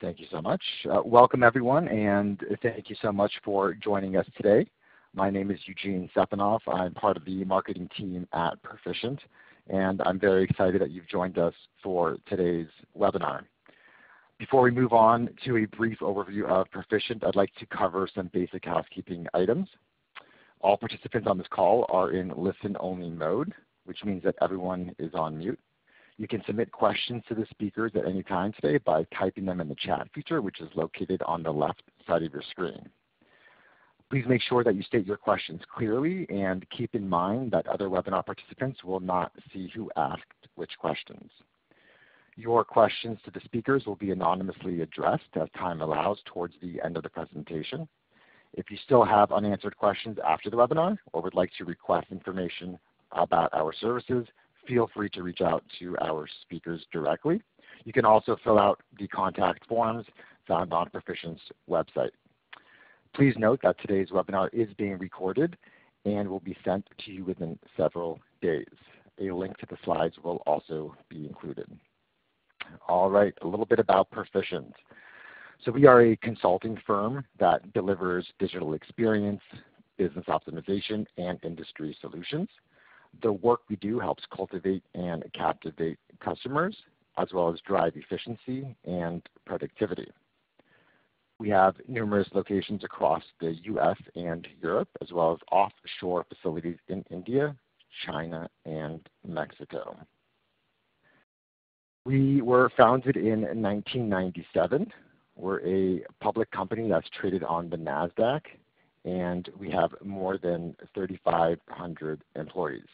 Thank you so much. Welcome everyone, and thank you so much for joining us today. My name is Eugene Sepinoff. I'm part of the marketing team at Perficient, and I'm very excited that you've joined us for today's webinar. Before we move on to a brief overview of Perficient, I'd like to cover some basic housekeeping items. All participants on this call are in listen-only mode, which means that everyone is on mute. You can submit questions to the speakers at any time today by typing them in the chat feature, which is located on the left side of your screen. Please make sure that you state your questions clearly and keep in mind that other webinar participants will not see who asked which questions. Your questions to the speakers will be anonymously addressed as time allows towards the end of the presentation. If you still have unanswered questions after the webinar or would like to request information about our services, feel free to reach out to our speakers directly. You can also fill out the contact forms found on Perficient's website. Please note that today's webinar is being recorded and will be sent to you within several days. A link to the slides will also be included. All right, a little bit about Perficient. So we are a consulting firm that delivers digital experience, business optimization, and industry solutions. The work we do helps cultivate and captivate customers, as well as drive efficiency and productivity. We have numerous locations across the US and Europe, as well as offshore facilities in India, China, and Mexico. We were founded in 1997. We're a public company that's traded on the NASDAQ, and we have more than 3,500 employees.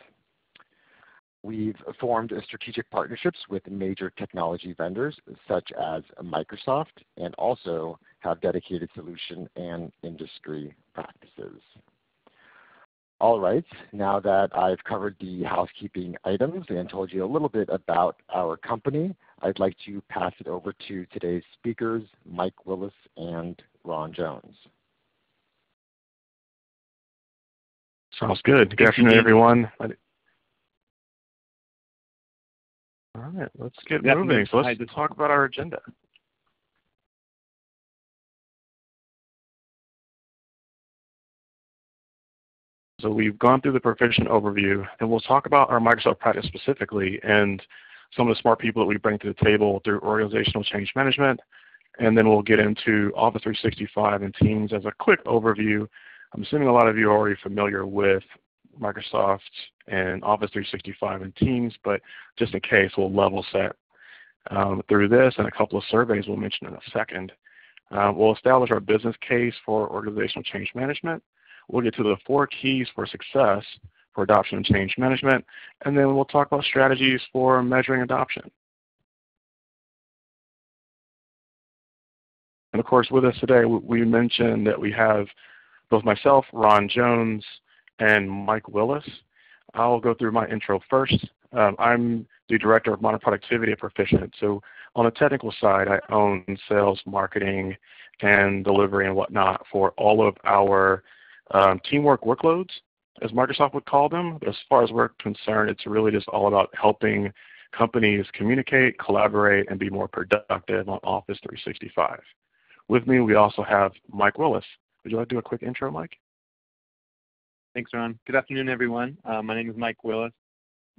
We've formed strategic partnerships with major technology vendors such as Microsoft, and also have dedicated solution and industry practices. All right, now that I've covered the housekeeping items and told you a little bit about our company, I'd like to pass it over to today's speakers, Mike Willis and Ron Jones. Sounds good. Good afternoon, everyone. All right, let's get moving. So let's talk about our agenda. So we've gone through the Perficient overview, and we'll talk about our Microsoft practice specifically and some of the smart people that we bring to the table through organizational change management. And then we'll get into Office 365 and Teams as a quick overview. I'm assuming a lot of you are already familiar with Microsoft and Office 365 and Teams, but just in case, we'll level set through this and a couple of surveys we'll mention in a second. We'll establish our business case for organizational change management. We'll get to the 4 keys for success for adoption and change management, and then we'll talk about strategies for measuring adoption. And of course, with us today, we mentioned that we have both myself, Ron Jones, and Mike Willis. I'll go through my intro first. I'm the Director of Modern Productivity at Perficient. So on the technical side, I own sales, marketing, and delivery and whatnot for all of our teamwork workloads, as Microsoft would call them. But as far as we're concerned, it's really just all about helping companies communicate, collaborate, and be more productive on Office 365. With me, we also have Mike Willis. Would you like to do a quick intro, Mike? Thanks, Ron. Good afternoon, everyone. My name is Mike Willis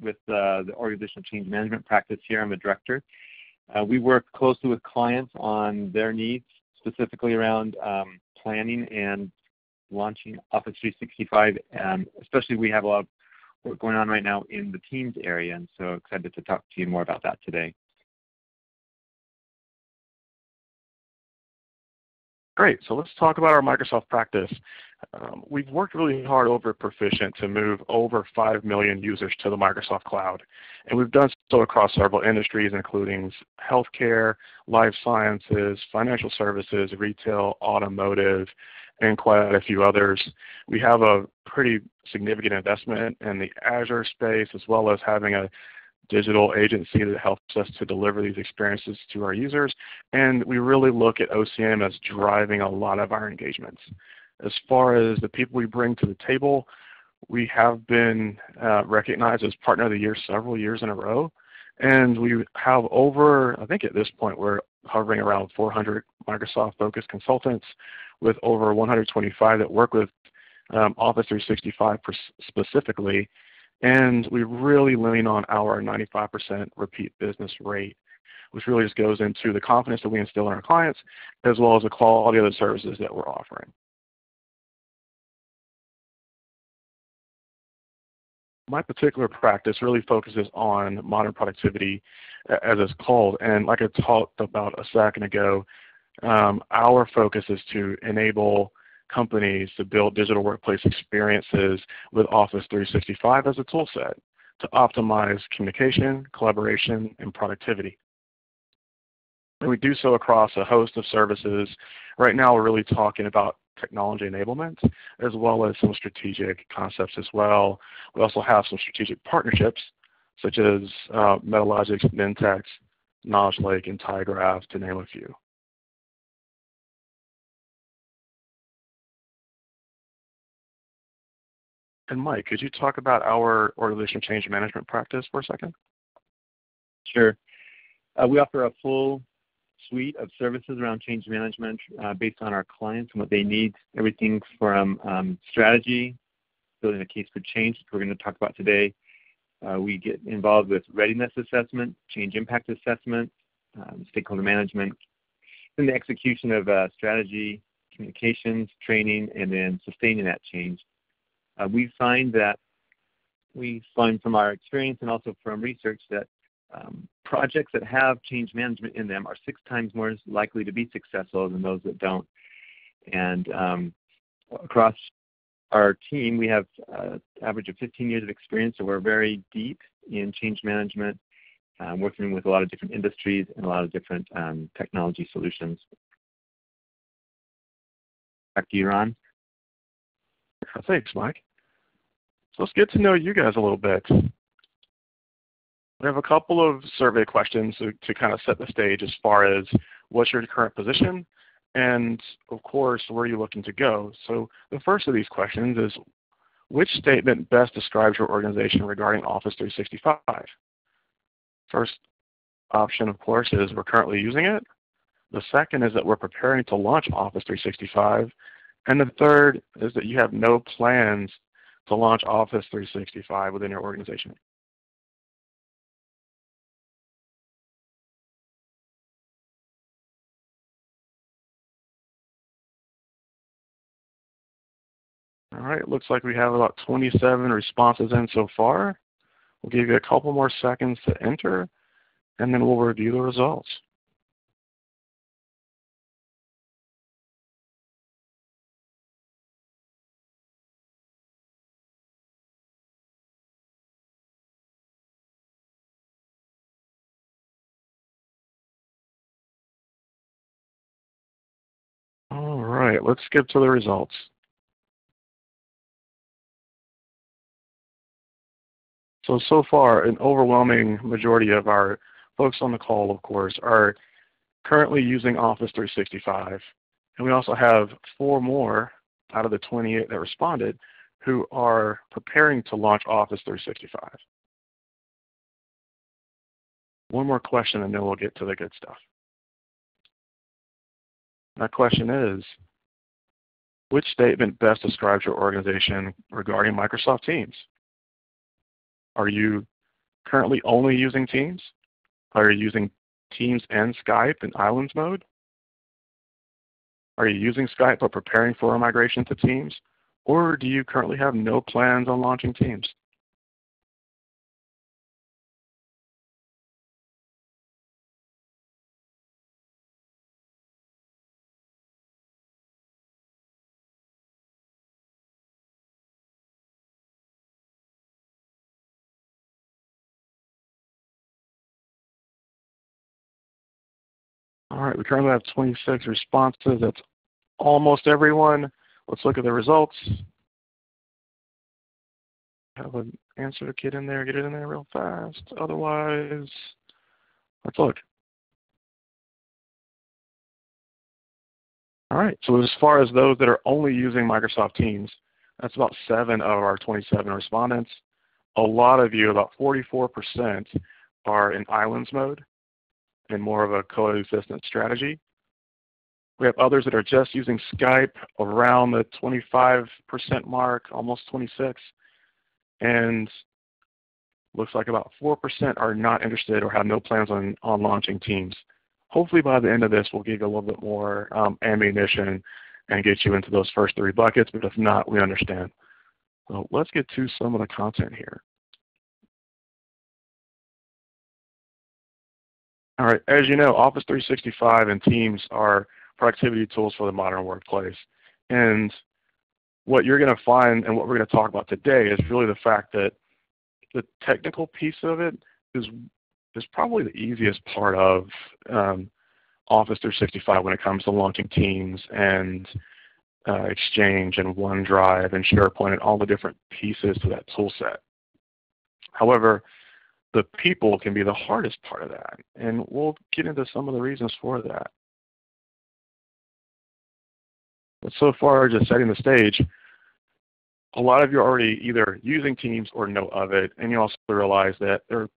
with the Organizational Change Management practice here. I'm a director. We work closely with clients on their needs, specifically around planning and launching Office 365. Especially we have a lot of work going on right now in the Teams area, and so excited to talk to you more about that today. Great. So let's talk about our Microsoft practice. We've worked really hard over at Perficient to move over 5 million users to the Microsoft Cloud. And we've done so across several industries, including healthcare, life sciences, financial services, retail, automotive, and quite a few others. We have a pretty significant investment in the Azure space, as well as having a digital agency that helps us to deliver these experiences to our users. And we really look at OCM as driving a lot of our engagements. As far as the people we bring to the table, we have been recognized as Partner of the Year several years in a row. And we have over, I think at this point, we're hovering around 400 Microsoft-focused consultants with over 125 that work with Office 365 specifically. And we really lean on our 95% repeat business rate, which really just goes into the confidence that we instill in our clients, as well as the quality of the services that we're offering. My particular practice really focuses on modern productivity, as it's called. And like I talked about a second ago, our focus is to enable companies to build digital workplace experiences with Office 365 as a tool set to optimize communication, collaboration, and productivity. And we do so across a host of services. Right now we're really talking about technology enablement as well as some strategic concepts as well. We also have some strategic partnerships such as Metalogix, Nintex, Knowledge Lake, and tyGraph, to name a few. And Mike, could you talk about our organizational change management practice for a second? Sure. We offer a full suite of services around change management based on our clients and what they need. Everything from strategy, building a case for change, which we're going to talk about today. We get involved with readiness assessment, change impact assessment, stakeholder management, then the execution of strategy, communications, training, and then sustaining that change. We find from our experience and also from research that projects that have change management in them are 6 times more likely to be successful than those that don't. And across our team, we have an average of 15 years of experience, so we're very deep in change management, working with a lot of different industries and a lot of different technology solutions. Back to you, Ron. Thanks, Mike. So let's get to know you guys a little bit. We have a couple of survey questions to kind of set the stage as far as what's your current position and, of course, where are you looking to go. So the first of these questions is, which statement best describes your organization regarding Office 365? First option, of course, is we're currently using it. The second is that we're preparing to launch Office 365. And the third is that you have no plans to launch Office 365 within your organization. All right, looks like we have about 27 responses in so far. We'll give you a couple more seconds to enter, and then we'll review the results. All right, let's skip to the results. So far, an overwhelming majority of our folks on the call, of course, are currently using Office 365. And we also have 4 more out of the 28 that responded who are preparing to launch Office 365. One more question and then we'll get to the good stuff. That question is, which statement best describes your organization regarding Microsoft Teams? Are you currently only using Teams? Are you using Teams and Skype in Islands mode? Are you using Skype but preparing for a migration to Teams? Or do you currently have no plans on launching Teams? All right, we currently have 26 responses. That's almost everyone. Let's look at the results. Have an answer kit in there. Get it in there real fast. Otherwise, let's look. All right, so as far as those that are only using Microsoft Teams, that's about 7 of our 27 respondents. A lot of you, about 44%, are in Islands mode. in more of a coexistence strategy. We have others that are just using Skype around the 25% mark, almost 26, and looks like about 4% are not interested or have no plans on launching Teams. Hopefully by the end of this, we'll give you a little bit more ammunition and get you into those first 3 buckets, but if not, we understand. So let's get to some of the content here. All right, as you know, Office 365 and Teams are productivity tools for the modern workplace. And what you're going to find and what we're going to talk about today is really the fact that the technical piece of it is probably the easiest part of Office 365 when it comes to launching Teams and Exchange and OneDrive and SharePoint and all the different pieces to that tool set. However, the people can be the hardest part of that, and we'll get into some of the reasons for that. But so far, just setting the stage, a lot of you are already either using Teams or know of it, and you also realize that there are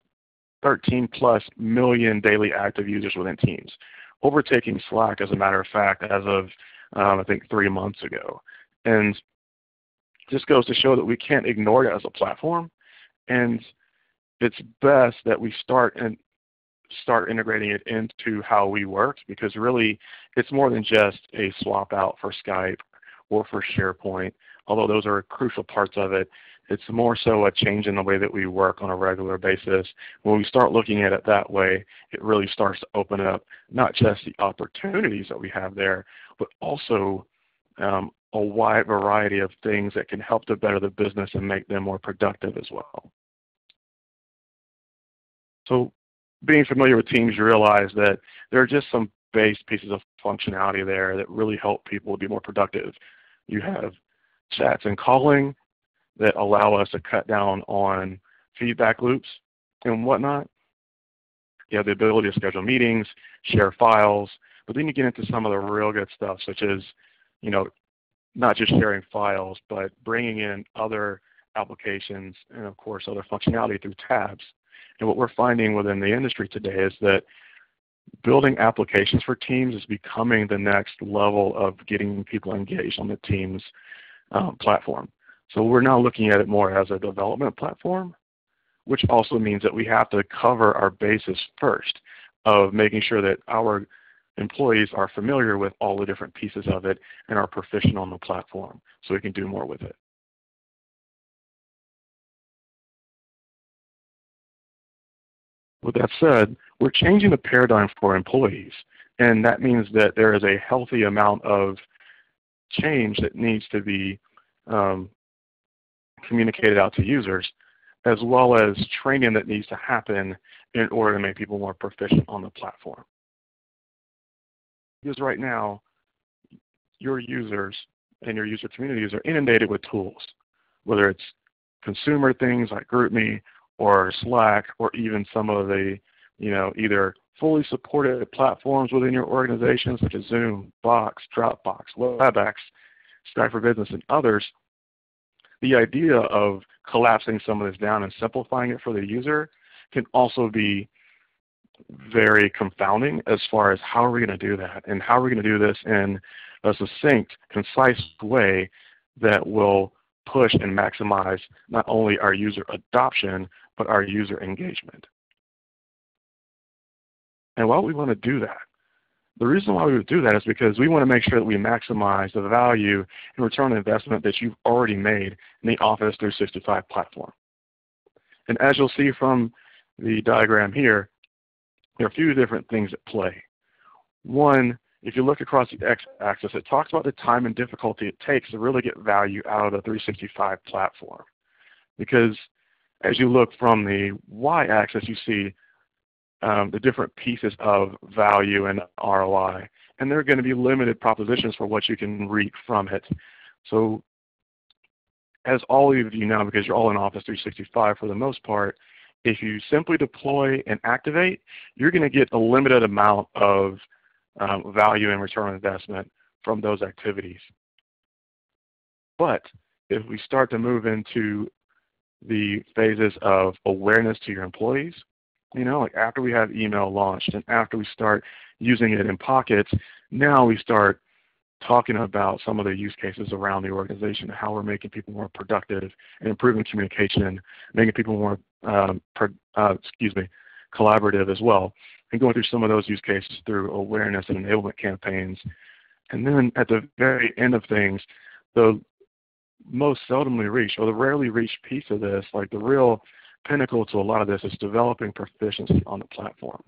13+ million daily active users within Teams, overtaking Slack, as a matter of fact, as of I think 3 months ago. And this goes to show that we can't ignore it as a platform, and it's best that we start integrating it into how we work, because really it's more than just a swap out for Skype or for SharePoint, although those are crucial parts of it. It's more so a change in the way that we work on a regular basis. When we start looking at it that way, it really starts to open up not just the opportunities that we have there, but also a wide variety of things that can help to better the business and make them more productive as well. So being familiar with Teams, you realize that there are just some base pieces of functionality there that really help people be more productive. You have chats and calling that allow us to cut down on feedback loops and whatnot. You have the ability to schedule meetings, share files, but then you get into some of the real good stuff, such as, you know, not just sharing files, but bringing in other applications and, of course, other functionality through tabs. And what we're finding within the industry today is that building applications for Teams is becoming the next level of getting people engaged on the Teams platform. So we're now looking at it more as a development platform, which also means that we have to cover our bases first of making sure that our employees are familiar with all the different pieces of it and are proficient on the platform so we can do more with it. With that said, we're changing the paradigm for employees, and that means that there is a healthy amount of change that needs to be communicated out to users, as well as training that needs to happen in order to make people more proficient on the platform. Because right now, your users and your user communities are inundated with tools, whether it's consumer things like GroupMe or Slack, or even some of the, either fully supported platforms within your organization, such as Zoom, Box, Dropbox, WebEx, Skype for Business, and others. The idea of collapsing some of this down and simplifying it for the user can also be very confounding as far as how are we going to do that, and how are we going to do this in a succinct, concise way that will push and maximize not only our user adoption, but our user engagement. And why would we want to do that? The reason why we would do that is because we want to make sure that we maximize the value and return on investment that you've already made in the Office 365 platform. And as you'll see from the diagram here, there are a few different things at play. One, if you look across the x-axis, it talks about the time and difficulty it takes to really get value out of the 365 platform. Because as you look from the y-axis, you see the different pieces of value and ROI. And there are going to be limited propositions for what you can reap from it. So as all of you know, because you're all in Office 365 for the most part, if you simply deploy and activate, you're going to get a limited amount of value and return on investment from those activities. But if we start to move into the phases of awareness to your employees, Like after we have email launched and after we start using it in pockets, now we start talking about some of the use cases around the organization, how we're making people more productive and improving communication, making people more collaborative as well, and going through some of those use cases through awareness and enablement campaigns. And then at the very end of things, the most seldomly reached or the rarely reached piece of this, like the real pinnacle to a lot of this, is developing proficiency on the platform,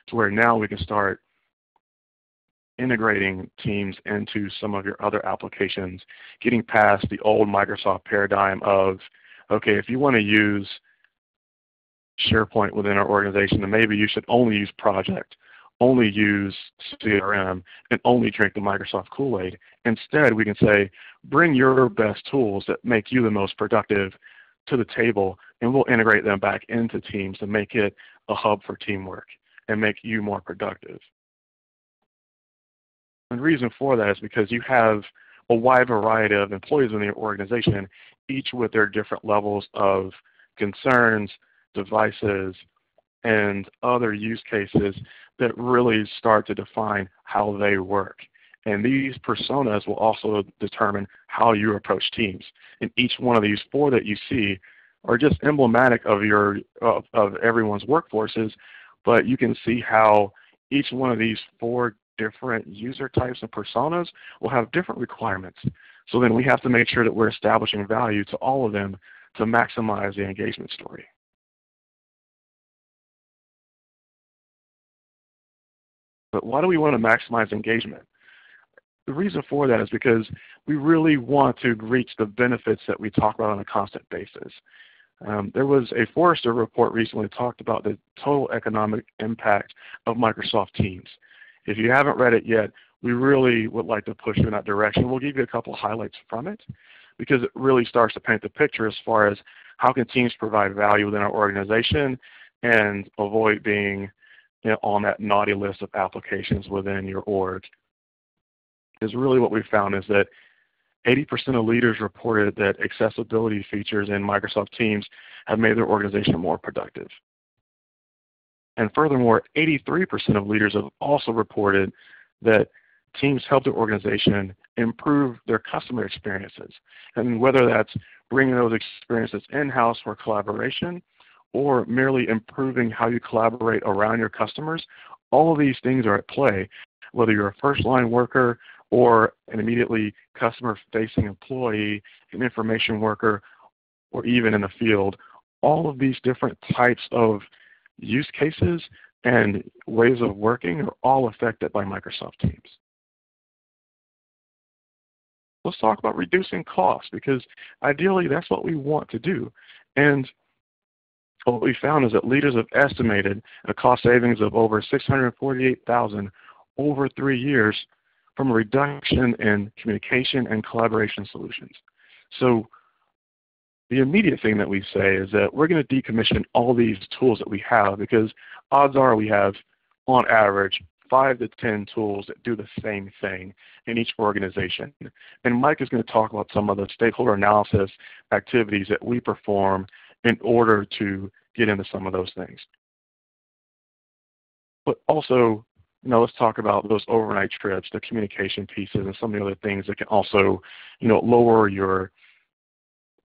to where now we can start integrating Teams into some of your other applications, getting past the old Microsoft paradigm of, okay, if you want to use SharePoint within our organization, then maybe you should only use Project, only use CRM, and only drink the Microsoft Kool-Aid. Instead, we can say, bring your best tools that make you the most productive to the table, and we'll integrate them back into Teams to make it a hub for teamwork and make you more productive. And the reason for that is because you have a wide variety of employees in your organization, each with their different levels of concerns, devices, and other use cases that really start to define how they work. And these personas will also determine how you approach teams. And each one of these four that you see are just emblematic of everyone's workforces, but you can see how each one of these four different user types and personas will have different requirements. So then we have to make sure that we're establishing value to all of them to maximize the engagement story. But why do we want to maximize engagement? The reason for that is because we really want to reach the benefits that we talk about on a constant basis. There was a Forrester report recently that talked about the total economic impact of Microsoft Teams. If you haven't read it yet, we really would like to push you in that direction. We'll give you a couple of highlights from it because it really starts to paint the picture as far as how can Teams provide value within our organization and avoid being on that naughty list of applications within your org. Because really what we found is that 80% of leaders reported that accessibility features in Microsoft Teams have made their organization more productive. And furthermore, 83% of leaders have also reported that Teams help their organization improve their customer experiences. And whether that's bringing those experiences in-house for collaboration or merely improving how you collaborate around your customers, all of these things are at play, whether you're a first-line worker or an immediately customer-facing employee, an information worker, or even in the field. All of these different types of use cases and ways of working are all affected by Microsoft Teams. Let's talk about reducing costs, because ideally that's what we want to do. And what we found is that leaders have estimated a cost savings of over $648,000 over 3 years from a reduction in communication and collaboration solutions. So the immediate thing that we say is that we're going to decommission all these tools that we have, because odds are we have, on average, 5 to 10 tools that do the same thing in each organization. And Mike is going to talk about some of the stakeholder analysis activities that we perform in order to get into some of those things. But also, let's talk about those overnight trips, the communication pieces, and some of the other things that can also, lower your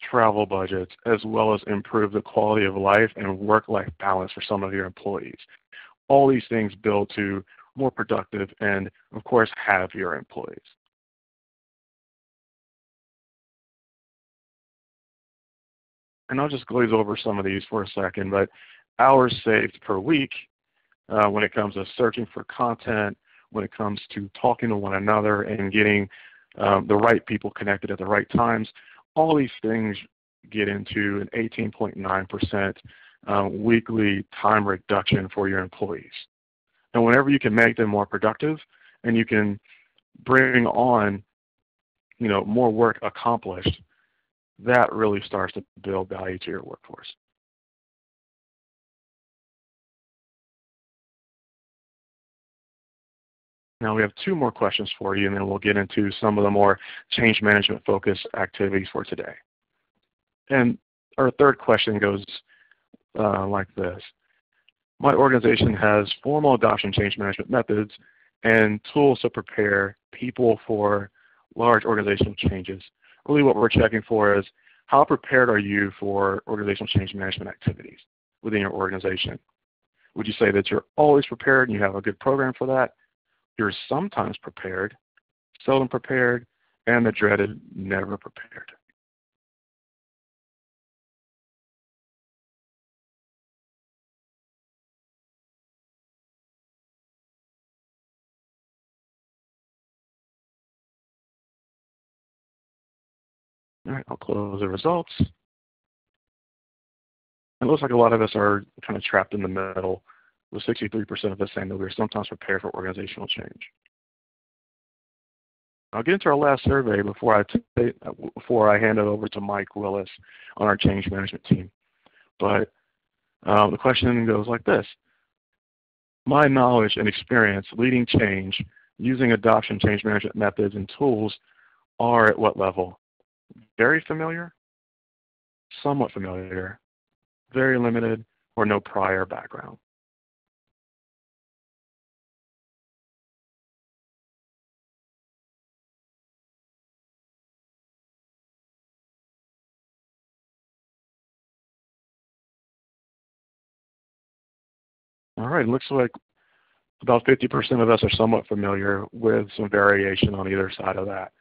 travel budgets, as well as improve the quality of life and work-life balance for some of your employees. All these things build to more productive and, of course, happier employees. And I'll just glaze over some of these for a second, but hours saved per week when it comes to searching for content, when it comes to talking to one another and getting the right people connected at the right times, all these things get into an 18.9% weekly time reduction for your employees. And whenever you can make them more productive and you can bring on more work accomplished, that really starts to build value to your workforce. Now we have 2 more questions for you, and then we'll get into some of the more change management focused activities for today. And our third question goes like this. My organization has formal adoption change management methods and tools to prepare people for large organizational changes. Really what we're checking for is how prepared are you for organizational change management activities within your organization? Would you say that you're always prepared and you have a good program for that? You're sometimes prepared, seldom prepared, and the dreaded never prepared. All right, I'll close the results. It looks like a lot of us are kind of trapped in the middle, with 63% of us saying that we're sometimes prepared for organizational change. I'll get into our last survey before I hand it over to Mike Willis on our change management team. But the question goes like this. My knowledge and experience leading change using adoption change management methods and tools are at what level? Very familiar, somewhat familiar, very limited, or no prior background. All right, it looks like about 50% of us are somewhat familiar with some variation on either side of that.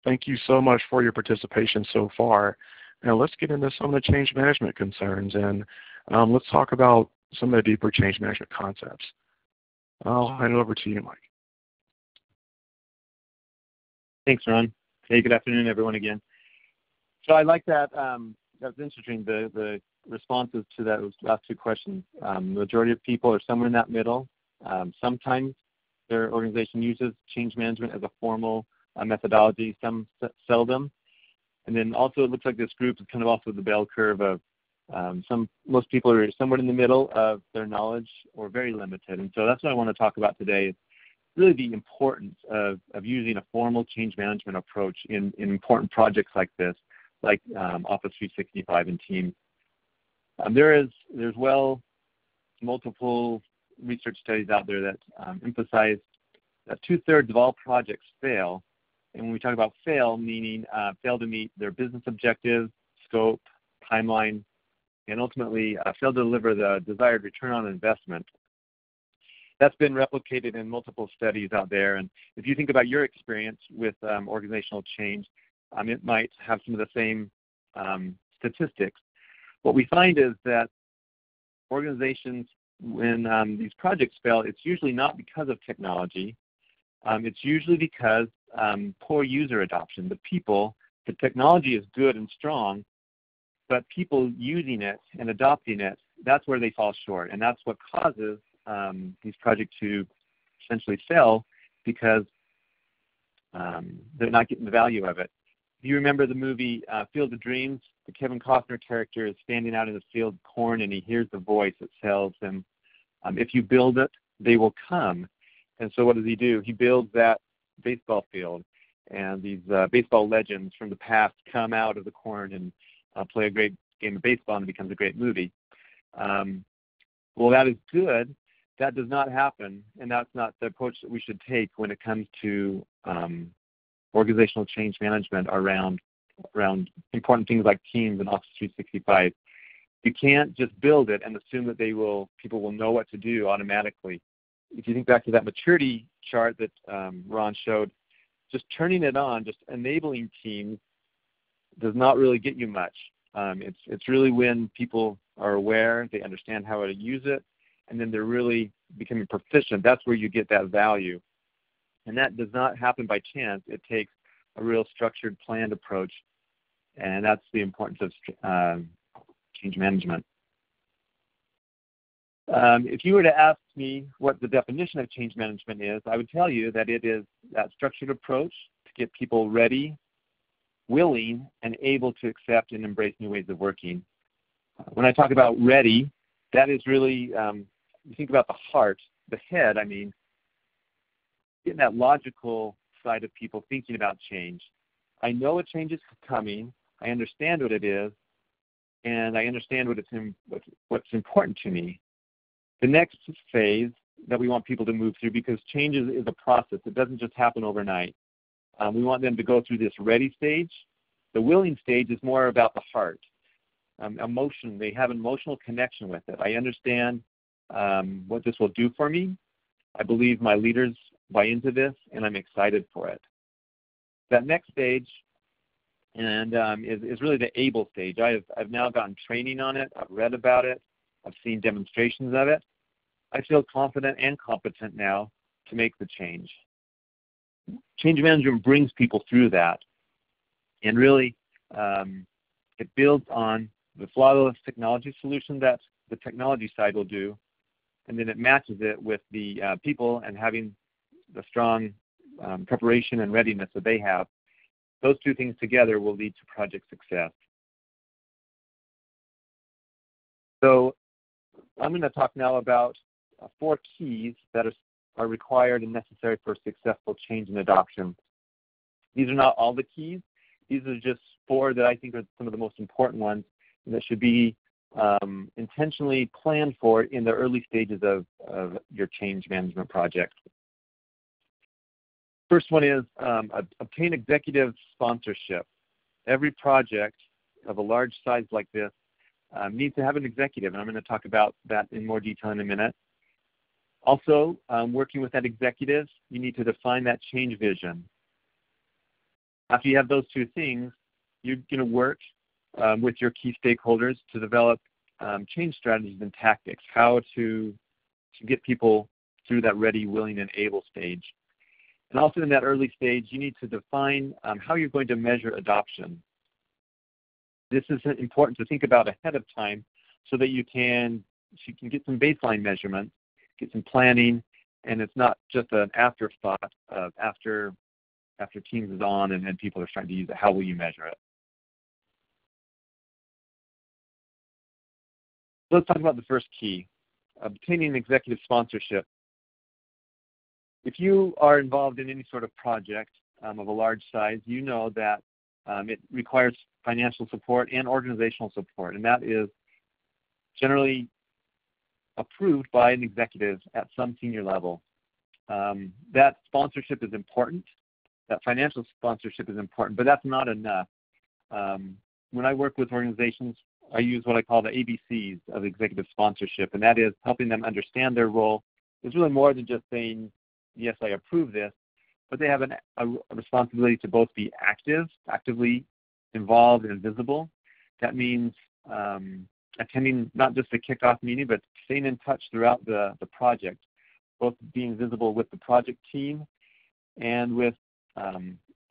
Thank you so much for your participation so far. Now let's get into some of the change management concerns, and let's talk about some of the deeper change management concepts. I'll hand it over to you, Mike. Thanks, Ron. Hey, good afternoon, everyone, again. So I like that. That was interesting, the responses to those last two questions. The majority of people are somewhere in that middle. Sometimes their organization uses change management as a formal methodology, some seldom. And then also it looks like this group is kind of also the bell curve of most people are somewhere in the middle of their knowledge or very limited. And so that's what I want to talk about today, is really the importance of using a formal change management approach in important projects like this, like Office 365 and Teams. There's multiple research studies out there that emphasize that 2/3 of all projects fail. And when we talk about fail, meaning fail to meet their business objectives, scope, timeline, and ultimately fail to deliver the desired return on investment. That's been replicated in multiple studies out there. And if you think about your experience with organizational change, it might have some of the same statistics. What we find is that organizations, when these projects fail, it's usually not because of technology. It's usually because poor user adoption. The technology is good and strong, but people using it and adopting it, that's where they fall short. And that's what causes these projects to essentially fail, because they're not getting the value of it. If you remember the movie Field of Dreams, the Kevin Costner character is standing out in the field of corn, and he hears the voice that tells him, if you build it, they will come. And so what does he do? He builds that baseball field, and these baseball legends from the past come out of the corn and play a great game of baseball, and it becomes a great movie. Well, that is good. That does not happen, and that's not the approach that we should take when it comes to organizational change management around important things like Teams and Office 365. You can't just build it and assume that people will know what to do automatically. If you think back to that maturity chart that Ron showed, just turning it on, just enabling Teams does not really get you much. It's really when people are aware, they understand how to use it, and then they're really becoming proficient. That's where you get that value. And that does not happen by chance. It takes a real structured, planned approach, and that's the importance of change management. If you were to ask me what the definition of change management is, I would tell you that it is that structured approach to get people ready, willing, and able to accept and embrace new ways of working. When I talk about ready, that is really, you think about the heart, the head, getting that logical side of people thinking about change. I know a change is coming. I understand what it is. and I understand what's important to me. The next phase that we want people to move through, because change is a process. It doesn't just happen overnight. We want them to go through this ready stage. The willing stage is more about the heart. Emotion, they have an emotional connection with it. I understand what this will do for me. I believe my leaders buy into this, and I'm excited for it. That next stage is really the able stage. I've now gotten training on it. I've read about it. I've seen demonstrations of it. I feel confident and competent now to make the change. Change management brings people through that, and really it builds on the flawless technology solution that the technology side will do, and then it matches it with the people and having the strong preparation and readiness that they have. Those two things together will lead to project success. So I'm going to talk now about 4 keys that are required and necessary for successful change and adoption. These are not all the keys. These are just 4 that I think are some of the most important ones that should be intentionally planned for in the early stages of your change management project. First one is obtain executive sponsorship. Every project of a large size like this needs to have an executive, and I'm going to talk about that in more detail in a minute. Also, working with that executive, you need to define that change vision. After you have those 2 things, you're going to work with your key stakeholders to develop change strategies and tactics, how to get people through that ready, willing, and able stage. And also in that early stage, you need to define how you're going to measure adoption. This is important to think about ahead of time so that you can get some baseline measurements, get some planning, and it's not just an afterthought of after Teams is on and people are trying to use it. How will you measure it? So let's talk about the first key, obtaining executive sponsorship. If you are involved in any sort of project of a large size, you know that it requires financial support and organizational support, and that is generally approved by an executive at some senior level. That sponsorship is important. That financial sponsorship is important, but that's not enough. When I work with organizations, I use what I call the ABCs of executive sponsorship, and that is helping them understand their role. It's really more than just saying, yes, I approve this, but they have a responsibility to both be actively involved and visible. That means attending not just the kickoff meeting, but staying in touch throughout the project, both being visible with the project team and with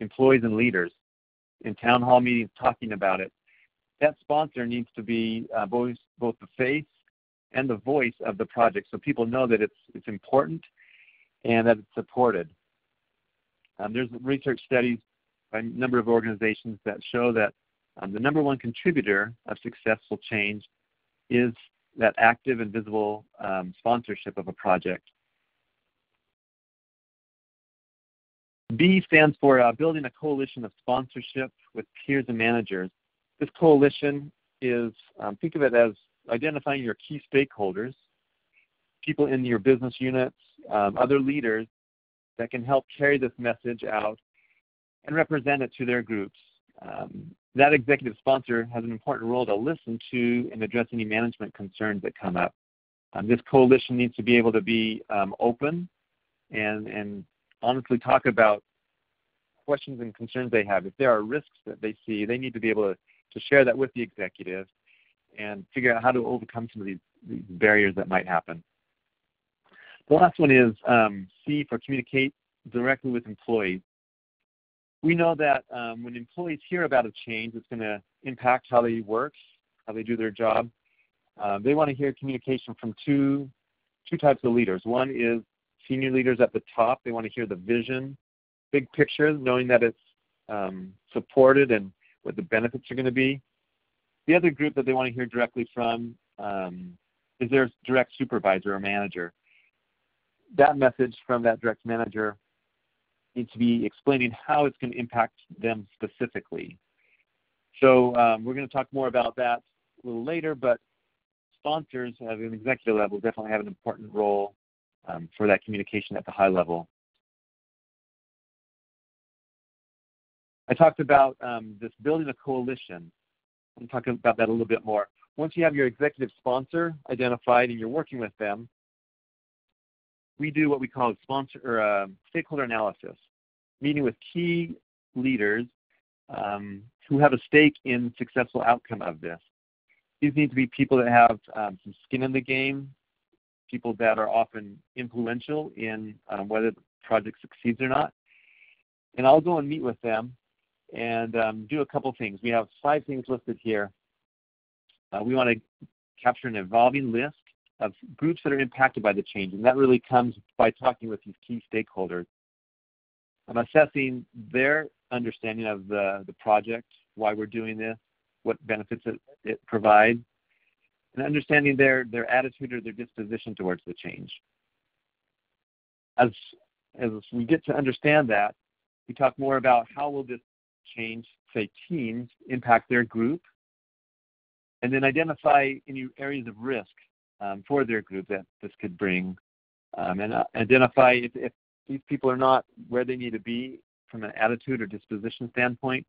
employees and leaders in town hall meetings talking about it. That sponsor needs to be both the face and the voice of the project, so people know that it's important and that it's supported. There's research studies by a number of organizations that show that the number 1 contributor of successful change is that active and visible sponsorship of a project. B stands for building a coalition of sponsorship with peers and managers. This coalition is, think of it as identifying your key stakeholders, people in your business units, other leaders that can help carry this message out and represent it to their groups. That executive sponsor has an important role to listen to and address any management concerns that come up. This coalition needs to be able to be open and honestly talk about questions and concerns they have. If there are risks that they see, they need to be able to share that with the executive and figure out how to overcome some of these barriers that might happen. The last one is C, for communicate directly with employees. We know that when employees hear about a change, it's going to impact how they work, how they do their job. They want to hear communication from two types of leaders. One is senior leaders at the top. They want to hear the vision, big picture, knowing that it's supported and what the benefits are going to be. The other group that they want to hear directly from is their direct supervisor or manager. That message from that direct manager needs to be explaining how it's going to impact them specifically. So we're going to talk more about that a little later, but sponsors at an executive level definitely have an important role for that communication at the high level. I talked about this building a coalition. I'm talking about that a little bit more. Once you have your executive sponsor identified and you're working with them, we do what we call stakeholder analysis, meeting with key leaders who have a stake in the successful outcome of this. These need to be people that have some skin in the game, people that are often influential in whether the project succeeds or not. And I'll go and meet with them and do a couple things. We have 5 things listed here. We want to capture an evolving list of groups that are impacted by the change, and that really comes by talking with these key stakeholders. I'm assessing their understanding of the project, why we're doing this, what benefits it provides, and understanding their attitude or their disposition towards the change. As we get to understand that, we talk more about how will this change, say teams, impact their group, and then identify any areas of risk for their group that this could bring, and identify if these people are not where they need to be from an attitude or disposition standpoint,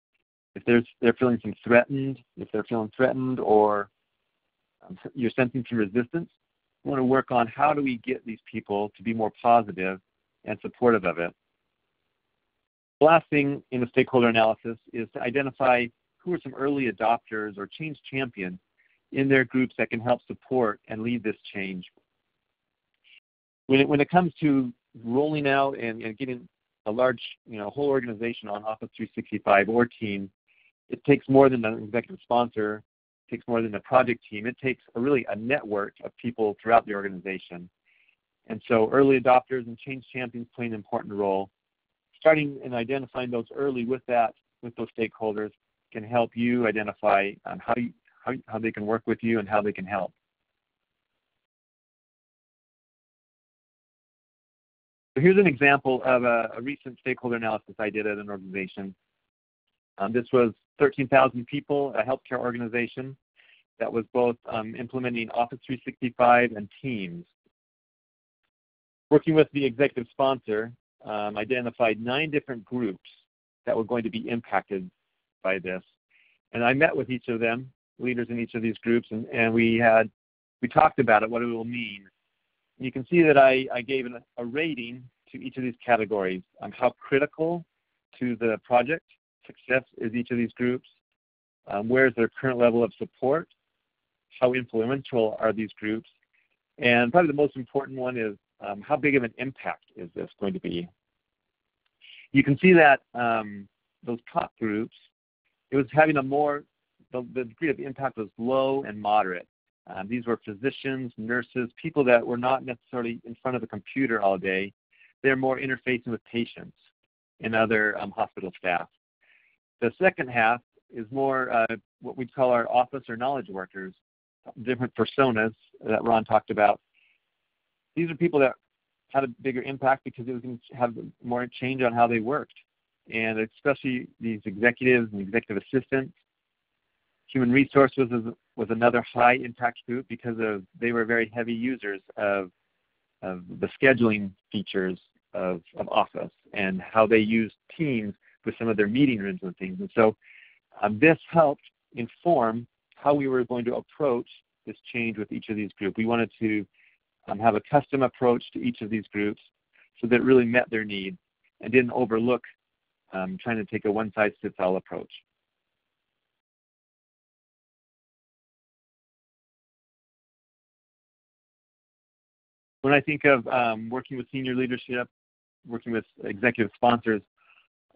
if they're feeling threatened or you're sensing some resistance. We want to work on how do we get these people to be more positive and supportive of it. The last thing in the stakeholder analysis is to identify who are some early adopters or change champions in their groups that can help support and lead this change. When it comes to rolling out and getting a large, whole organization on Office 365 or Teams, it takes more than an executive sponsor, it takes more than a project team. It takes a network of people throughout the organization. And so early adopters and change champions play an important role. Starting and identifying those early with those stakeholders can help you identify how they can work with you and how they can help. So here's an example of a recent stakeholder analysis I did at an organization. This was 13,000 people, a healthcare organization that was both implementing Office 365 and Teams. Working with the executive sponsor, identified 9 different groups that were going to be impacted by this. And I met with each of them, leaders in each of these groups, and we talked about it, what it will mean. And you can see that I gave a rating to each of these categories on how critical to the project success is each of these groups, where is their current level of support, how influential are these groups, and probably the most important one is how big of an impact is this going to be. You can see that those top groups, it was having the degree of impact was low and moderate. These were physicians, nurses, people that were not necessarily in front of a computer all day. They're more interfacing with patients and other hospital staff. The second half is more what we call our office or knowledge workers, different personas that Ron talked about. These are people that had a bigger impact because it was going to have more change on how they worked. And especially these executives and executive assistants. Human resources was another high impact group because they were very heavy users of the scheduling features of Office and how they used Teams with some of their meeting rooms and things. And so this helped inform how we were going to approach this change with each of these groups. We wanted to have a custom approach to each of these groups so that it really met their needs and didn't overlook trying to take a one-size-fits-all approach. When I think of working with senior leadership, working with executive sponsors,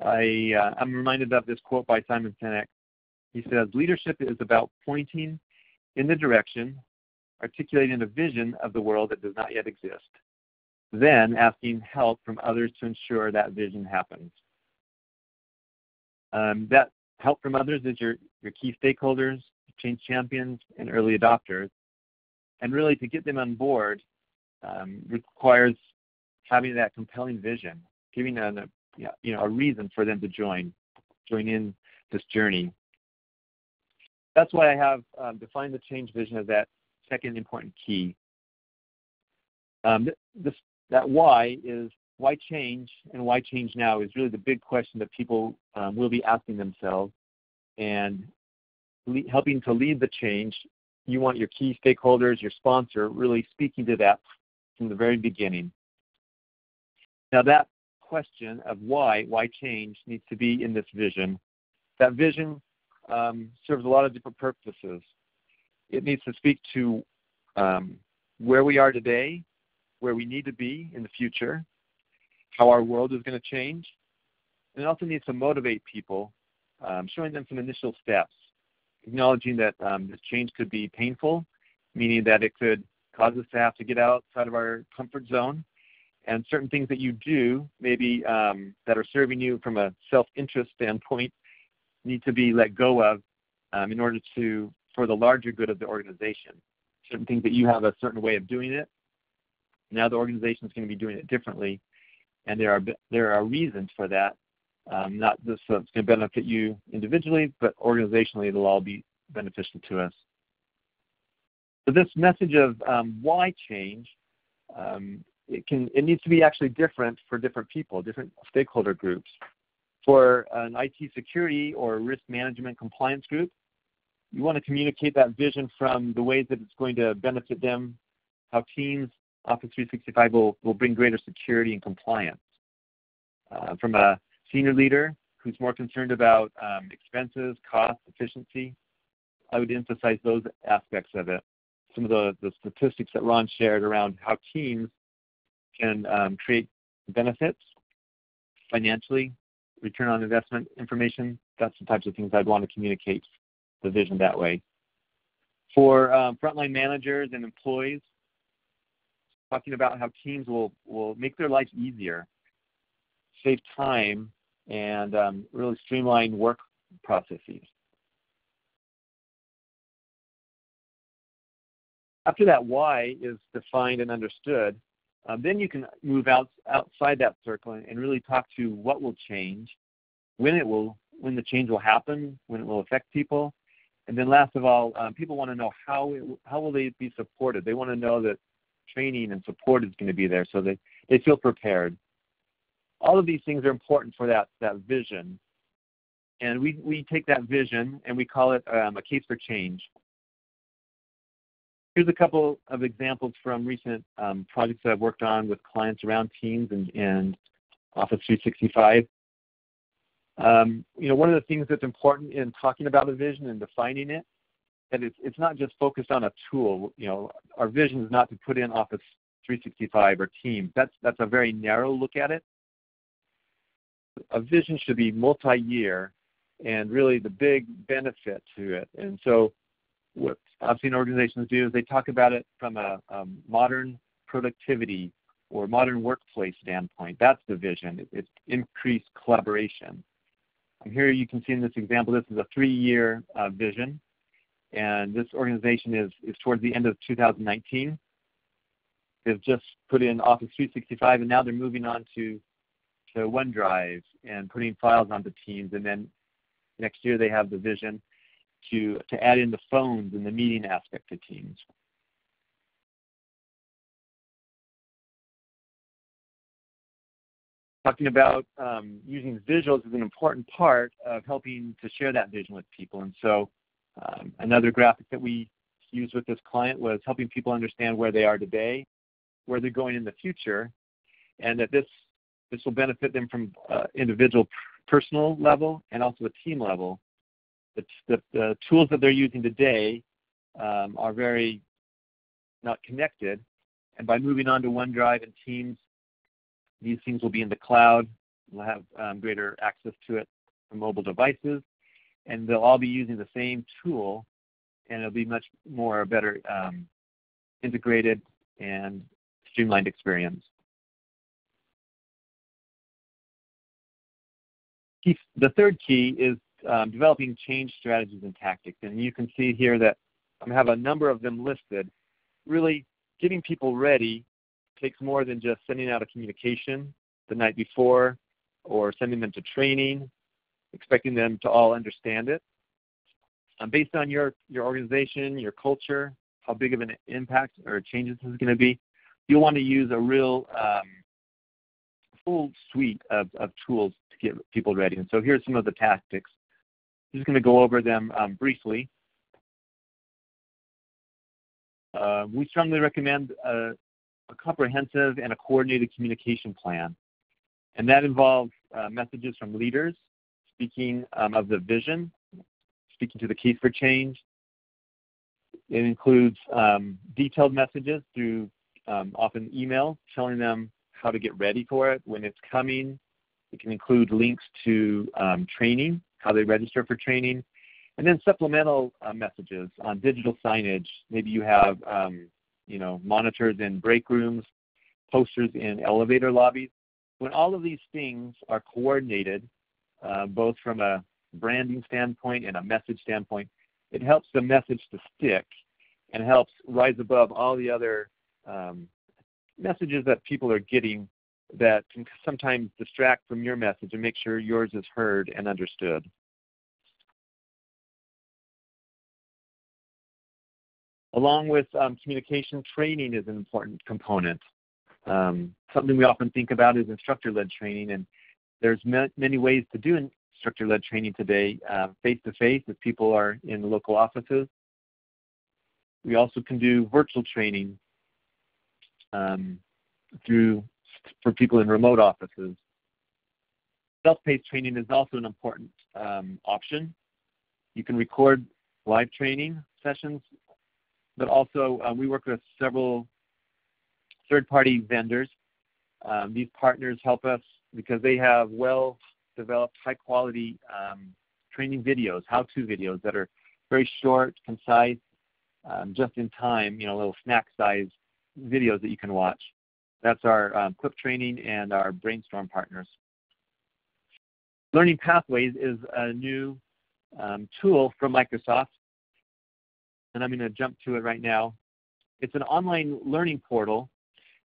I'm reminded of this quote by Simon Sinek. He says, leadership is about pointing in the direction, articulating a vision of the world that does not yet exist, then asking help from others to ensure that vision happens. That help from others is your key stakeholders, change champions, and early adopters. And really to get them on board requires having that compelling vision, giving them a reason for them to join in this journey. That's why I have defined the change vision as that second important key. That why is why change, and why change now is really the big question that people will be asking themselves. And helping to lead the change, you want your key stakeholders, your sponsor, really speaking to that from the very beginning. Now that question of why change, needs to be in this vision. That vision serves a lot of different purposes. It needs to speak to where we are today, where we need to be in the future, how our world is going to change. And it also needs to motivate people, showing them some initial steps, acknowledging that this change could be painful, meaning that it could cause us to have to get outside of our comfort zone. And certain things that you do, maybe that are serving you from a self-interest standpoint, need to be let go of in order for the larger good of the organization. Certain things that you have a certain way of doing it, now the organization is going to be doing it differently, and there are reasons for that. Not just so it's going to benefit you individually, but organizationally it'll all be beneficial to us. So this message of why change, it needs to be actually different for different people, different stakeholder groups. For an IT security or risk management compliance group, you want to communicate that vision from the ways that it's going to benefit them, how Teams, Office 365 will bring greater security and compliance. From a senior leader who's more concerned about expenses, cost, efficiency, I would emphasize those aspects of it. Some of the statistics that Ron shared around how Teams can create benefits financially, return on investment information, that's the types of things I'd want to communicate the vision that way. For frontline managers and employees, talking about how Teams will make their life easier, save time, and really streamline work processes. After that why is defined and understood, then you can move outside that circle and really talk to what will change, when the change will happen, when it will affect people, and then last of all, people want to know how will they be supported. They want to know that training and support is going to be there so that they feel prepared. All of these things are important for that vision, and we take that vision and we call it a case for change. Here's a couple of examples from recent projects that I've worked on with clients around Teams and Office 365. One of the things that's important in talking about a vision and defining it, that it's not just focused on a tool. Our vision is not to put in Office 365 or Teams. That's a very narrow look at it. A vision should be multi-year and really the big benefit to it. And so what I've seen organizations do is they talk about it from a modern productivity or modern workplace standpoint. That's the vision. It's increased collaboration. And here you can see in this example, this is a 3-year vision. And this organization is towards the end of 2019. They've just put in Office 365, and now they're moving on to OneDrive and putting files onto Teams. And then next year they have the vision to add in the phones and the meeting aspect to Teams. Talking about using visuals is an important part of helping to share that vision with people. And so another graphic that we used with this client was helping people understand where they are today, where they're going in the future, and that this will benefit them from individual personal level and also a team level. The tools that they're using today are very not connected, and by moving on to OneDrive and Teams, these things will be in the cloud. We'll have greater access to it from mobile devices, and they'll all be using the same tool, and it'll be much more better integrated and streamlined experience. The third key is developing change strategies and tactics. And you can see here that I have a number of them listed. Really, getting people ready takes more than just sending out a communication the night before or sending them to training, expecting them to all understand it. based on your organization, your culture, how big of an impact or changes this is going to be, you'll want to use a real full suite of tools to get people ready. And so here's some of the tactics. I'm just going to go over them briefly. We strongly recommend a comprehensive and a coordinated communication plan. And that involves messages from leaders, speaking of the vision, speaking to the case for change. It includes detailed messages through often email, telling them how to get ready for it, when it's coming. It can include links to training, how they register for training, and then supplemental messages on digital signage. Maybe you have monitors in break rooms, posters in elevator lobbies. When all of these things are coordinated, both from a branding standpoint and a message standpoint, it helps the message to stick and helps rise above all the other messages that people are getting that can sometimes distract from your message and make sure yours is heard and understood. Along with communication, training is an important component. Something we often think about is instructor-led training, and there's many ways to do instructor-led training today, face-to-face if people are in the local offices. We also can do virtual training for people in remote offices. Self-paced training is also an important option. You can record live training sessions, but also we work with several third-party vendors. These partners help us because they have well-developed, high-quality training videos, how-to videos that are very short, concise, just in time, little snack-sized videos that you can watch. That's our Clip Training and our Brainstorm partners. Learning Pathways is a new tool from Microsoft, and I'm going to jump to it right now. It's an online learning portal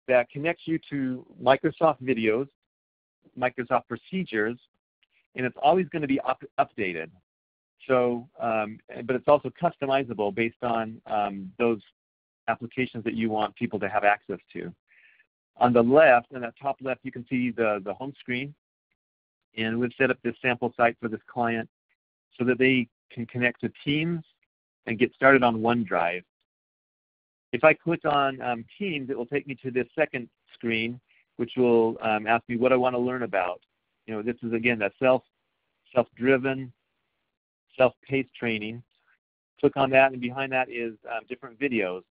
that connects you to Microsoft videos, Microsoft procedures, and it's always going to be updated. So, but it's also customizable based on those applications that you want people to have access to. On the left, in that top left, you can see the home screen, and we've set up this sample site for this client so that they can connect to Teams and get started on OneDrive. If I click on Teams, it will take me to this second screen, which will ask me what I want to learn about. This is, again, that self-driven, self-paced training. Click on that, and behind that is different videos.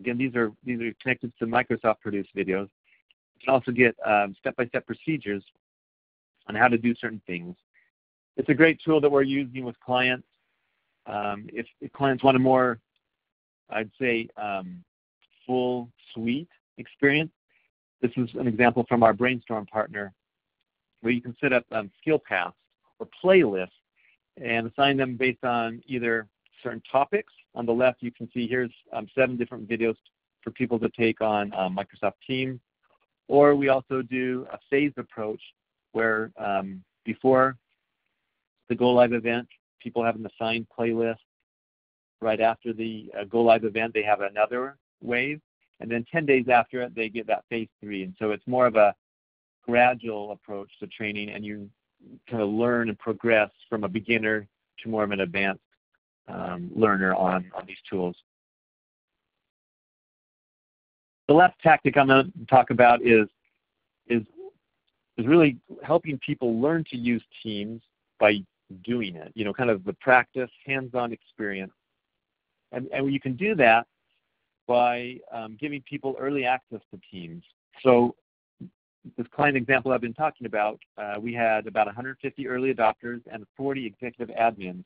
Again, these are connected to Microsoft-produced videos. You can also get step-by-step procedures on how to do certain things. It's a great tool that we're using with clients. If clients want a more, I'd say, full suite experience, this is an example from our Brainstorm partner where you can set up skill paths or playlists and assign them based on either certain topics. On the left, you can see here's 7 different videos for people to take on Microsoft Teams. Or we also do a phased approach where before the go-live event, people have an assigned playlist. Right after the go-live event, they have another wave. And then 10 days after it, they get that phase 3. And so it's more of a gradual approach to training, and you kind of learn and progress from a beginner to more of an advanced learner on these tools. The last tactic I'm going to talk about is really helping people learn to use Teams by doing it, kind of the practice, hands-on experience. And you can do that by giving people early access to Teams. So this client example I've been talking about, we had about 150 early adopters and 40 executive admins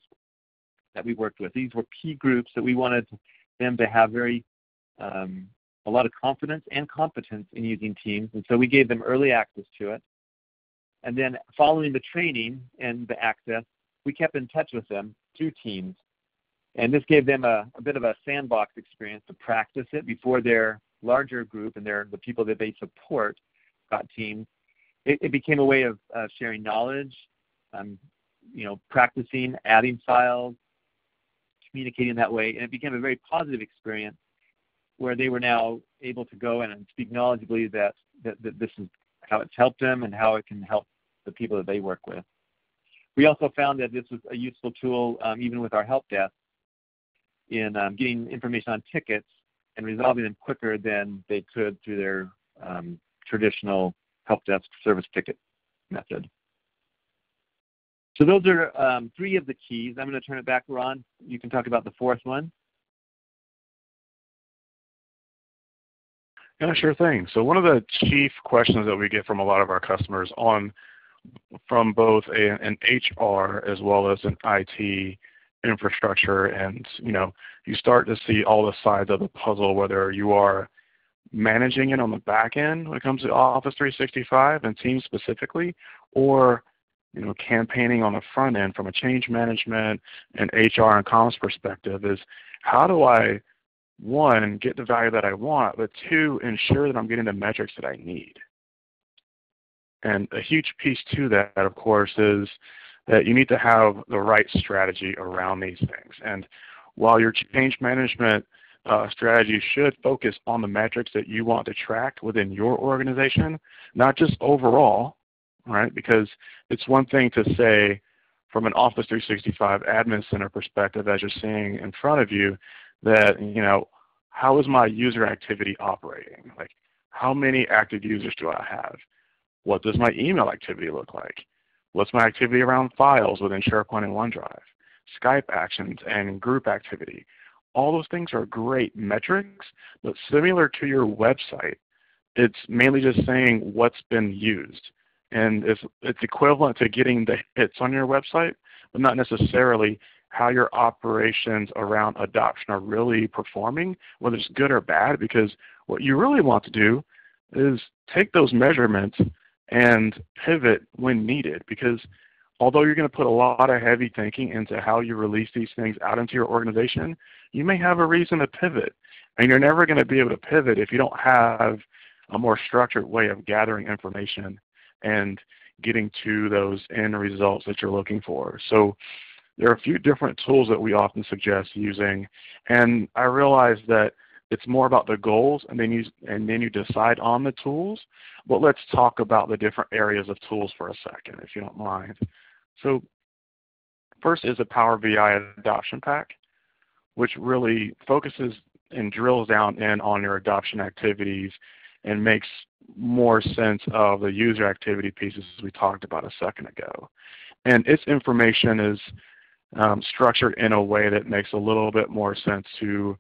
that we worked with. These were key groups that we wanted them to have a lot of confidence and competence in using Teams, and so we gave them early access to it. And then following the training and the access, we kept in touch with them through Teams. And this gave them a bit of a sandbox experience to practice it before their larger group and the people that they support got Teams. It became a way of sharing knowledge, practicing, adding files, communicating that way, and it became a very positive experience where they were now able to go in and speak knowledgeably that this is how it's helped them and how it can help the people that they work with. We also found that this was a useful tool even with our help desk in getting information on tickets and resolving them quicker than they could through their traditional help desk service ticket method. So those are 3 of the keys. I'm going to turn it back, Ron. You can talk about the 4th one. Yeah, sure thing. So one of the chief questions that we get from a lot of our customers from both an HR as well as an IT infrastructure, and you start to see all the sides of the puzzle, whether you are managing it on the back end when it comes to Office 365 and Teams specifically, or campaigning on the front end from a change management and HR and comms perspective, is how do I, 1, get the value that I want, but 2, ensure that I'm getting the metrics that I need. And a huge piece to that, of course, is that you need to have the right strategy around these things. And while your change management strategy should focus on the metrics that you want to track within your organization, not just overall, right? Because it's one thing to say from an Office 365 Admin Center perspective, as you're seeing in front of you, that, how is my user activity operating? Like, how many active users do I have? What does my email activity look like? What's my activity around files within SharePoint and OneDrive? Skype actions and group activity. All those things are great metrics, but similar to your website, it's mainly just saying what's been used. And it's equivalent to getting the hits on your website, but not necessarily how your operations around adoption are really performing, whether it's good or bad, because what you really want to do is take those measurements and pivot when needed, because although you're going to put a lot of heavy thinking into how you release these things out into your organization, you may have a reason to pivot. And you're never going to be able to pivot if you don't have a more structured way of gathering information and getting to those end results that you're looking for. So there are a few different tools that we often suggest using, and I realize that it's more about the goals, and then you decide on the tools. But let's talk about the different areas of tools for a second, if you don't mind. So first is a Power BI adoption pack, which really focuses and drills down in on your adoption activities and makes more sense of the user activity pieces we talked about a second ago. And its information is structured in a way that makes a little bit more sense to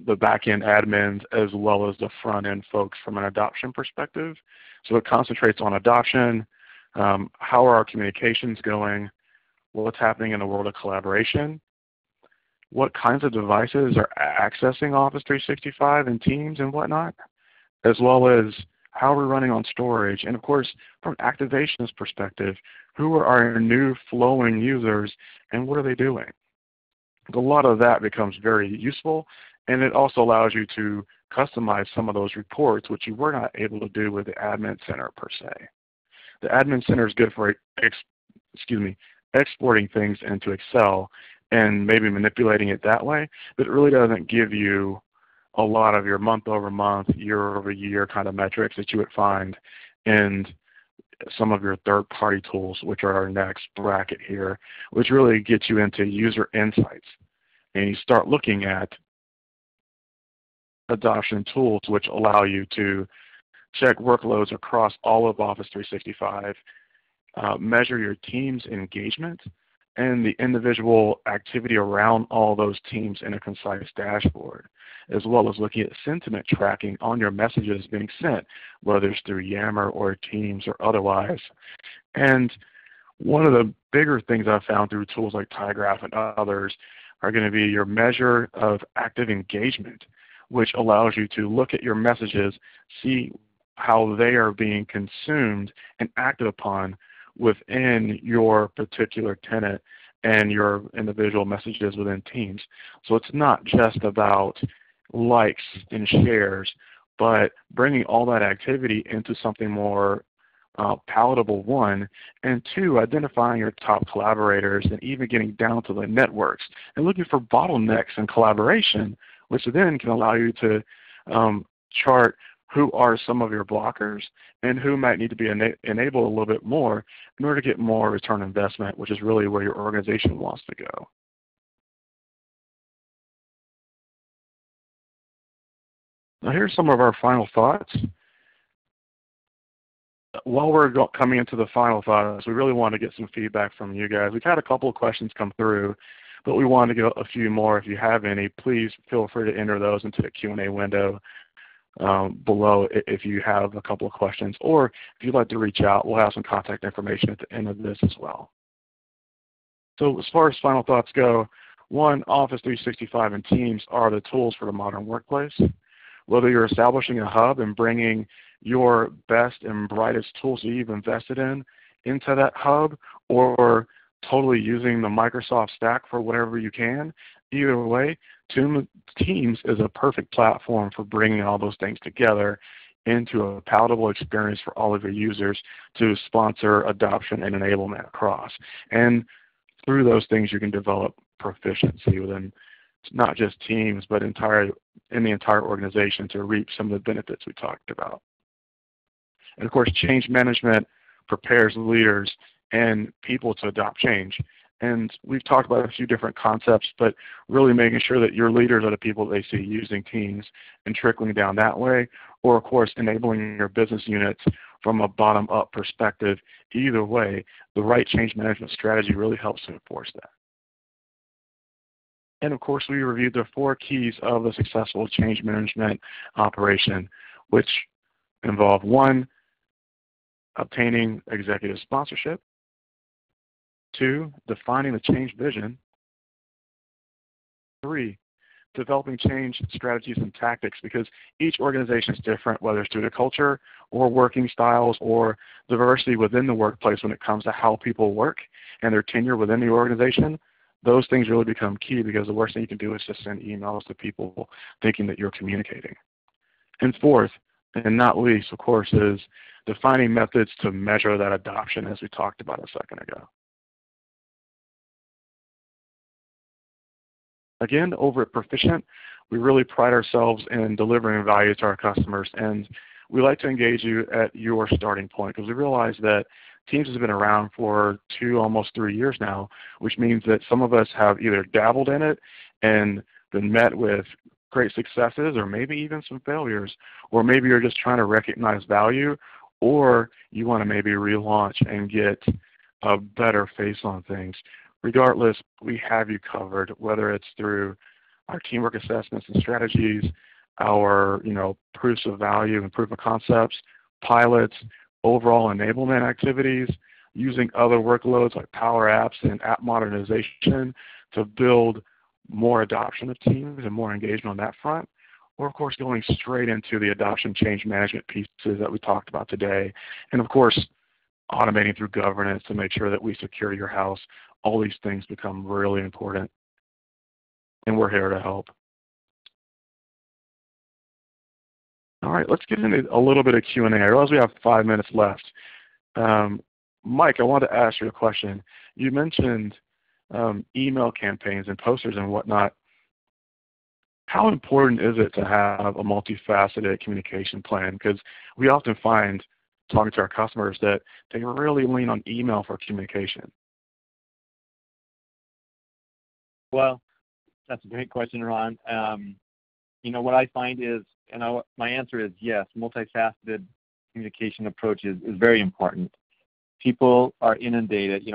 the back-end admins as well as the front-end folks from an adoption perspective. So it concentrates on adoption, how are our communications going, what's happening in the world of collaboration, what kinds of devices are accessing Office 365 and Teams and whatnot, as well as how we're running on storage, and of course, from activations perspective, who are our new flowing users and what are they doing? A lot of that becomes very useful, and it also allows you to customize some of those reports, which you were not able to do with the Admin Center per se. The Admin Center is good for exporting things into Excel and maybe manipulating it that way, but it really doesn't give you a lot of your month-over-month, year-over-year kind of metrics that you would find in some of your third-party tools, which are our next bracket here, which really gets you into user insights. And you start looking at adoption tools which allow you to check workloads across all of Office 365, measure your team's engagement, and the individual activity around all those teams in a concise dashboard, as well as looking at sentiment tracking on your messages being sent, whether it's through Yammer or Teams or otherwise. And one of the bigger things I've found through tools like tyGraph and others are going to be your measure of active engagement, which allows you to look at your messages, see how they are being consumed and acted upon within your particular tenant and your individual messages within Teams. So it's not just about likes and shares, but bringing all that activity into something more palatable, one, and two, identifying your top collaborators and even getting down to the networks and looking for bottlenecks in collaboration, which then can allow you to chart who are some of your blockers and who might need to be enabled a little bit more in order to get more return on investment, which is really where your organization wants to go. Now here's some of our final thoughts. While we're coming into the final thoughts, we really want to get some feedback from you guys. We've had a couple of questions come through, but we want to get a few more. If you have any, please feel free to enter those into the Q&A window below if you have a couple of questions. Or if you'd like to reach out, we'll have some contact information at the end of this as well. So as far as final thoughts go, one, Office 365 and Teams are the tools for the modern workplace. Whether you're establishing a hub and bringing your best and brightest tools that you've invested in into that hub, or totally using the Microsoft stack for whatever you can, either way, Teams is a perfect platform for bringing all those things together into a palatable experience for all of your users to sponsor adoption and enablement across. And through those things, you can develop proficiency within not just teams, but in the entire organization to reap some of the benefits we talked about. And of course, change management prepares leaders and people to adopt change. And we've talked about a few different concepts, but really making sure that your leaders are the people they see using Teams and trickling down that way, or of course, enabling your business units from a bottom-up perspective. Either way, the right change management strategy really helps to enforce that. And of course, we reviewed the 4 keys of the successful change management operation, which involve 1, obtaining executive sponsorship, 2, defining the change vision, 3, developing change strategies and tactics, because each organization is different, whether it's due to culture or working styles or diversity within the workplace when it comes to how people work and their tenure within the organization. Those things really become key, because the worst thing you can do is just send emails to people thinking that you're communicating. And 4th, and not least, of course, is defining methods to measure that adoption, as we talked about a second ago. Again, over at Perficient, we really pride ourselves in delivering value to our customers, and we like to engage you at your starting point, because we realize that Teams has been around for 2, almost 3 years now, which means that some of us have either dabbled in it and been met with great successes, or maybe even some failures, or maybe you're just trying to recognize value, or you want to maybe relaunch and get a better face on things. Regardless, we have you covered, whether it's through our teamwork assessments and strategies, our proofs of value and proof of concepts, pilots, overall enablement activities, using other workloads like Power Apps and app modernization to build more adoption of Teams and more engagement on that front, or of course going straight into the adoption change management pieces that we talked about today, and of course automating through governance to make sure that we secure your house. All these things become really important, and we're here to help. All right, let's get into a little bit of Q&A. I realize we have 5 minutes left. Mike, I wanted to ask you a question. You mentioned email campaigns and posters and whatnot. How important is it to have a multifaceted communication plan? Because we often find, talking to our customers, that they really lean on email for communication. Well, that's a great question, Ron. What I find is, my answer is yes, multifaceted communication approach is very important. People are inundated.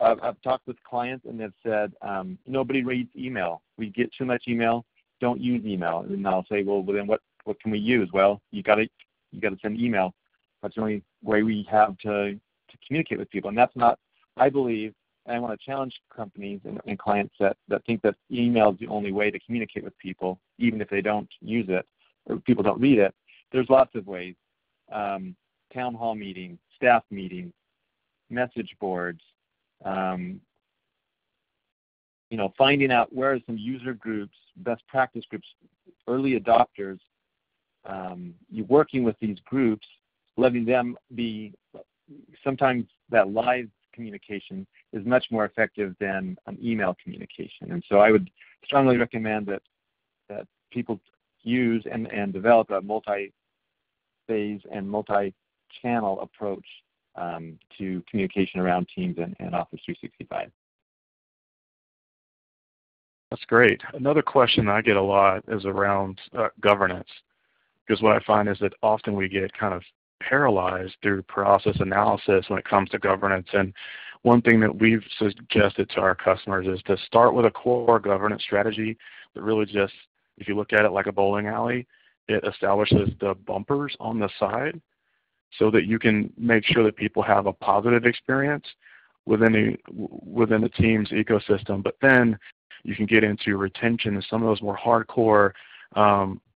I've talked with clients and they've said, nobody reads email. We get too much email. Don't use email. And I'll say, well then what can we use? Well, you got to send email. That's the only way we have to communicate with people. And that's not, I believe, and I want to challenge companies and clients that think that email is the only way to communicate with people, even if they don't use it or people don't read it. There's lots of ways. Town hall meetings, staff meetings, message boards, finding out where are some user groups, best practice groups, early adopters. You're working with these groups letting them be, sometimes that live communication is much more effective than an email communication. And so I would strongly recommend that people use and develop a multi-phase and multi-channel approach to communication around Teams and Office 365. That's great. Another question I get a lot is around governance, because what I find is that often we get kind of paralyzed through process analysis when it comes to governance. And one thing that we've suggested to our customers is to start with a core governance strategy that really just, if you look at it like a bowling alley, it establishes the bumpers on the side so that you can make sure that people have a positive experience within the Teams ecosystem. But then you can get into retention and some of those more hardcore,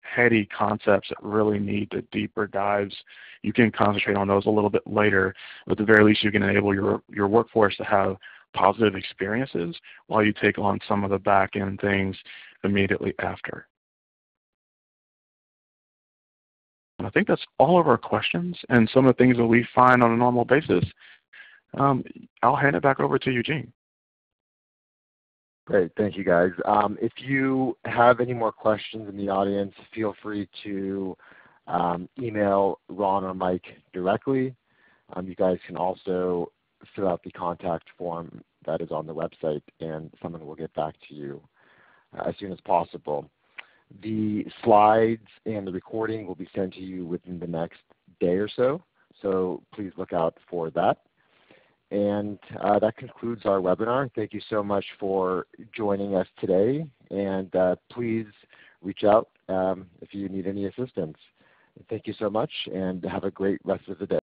heady concepts that really need the deeper dives. You can concentrate on those a little bit later. But at the very least, you can enable your workforce to have positive experiences while you take on some of the back-end things immediately after. And I think that's all of our questions and some of the things that we find on a normal basis. I'll hand it back over to Eugene. Great, thank you guys. If you have any more questions in the audience, feel free to email Ron or Mike directly. You guys can also fill out the contact form that is on the website, and someone will get back to you as soon as possible. The slides and the recording will be sent to you within the next day or so please look out for that. And that concludes our webinar. Thank you so much for joining us today, and please reach out if you need any assistance. Thank you so much, and have a great rest of the day.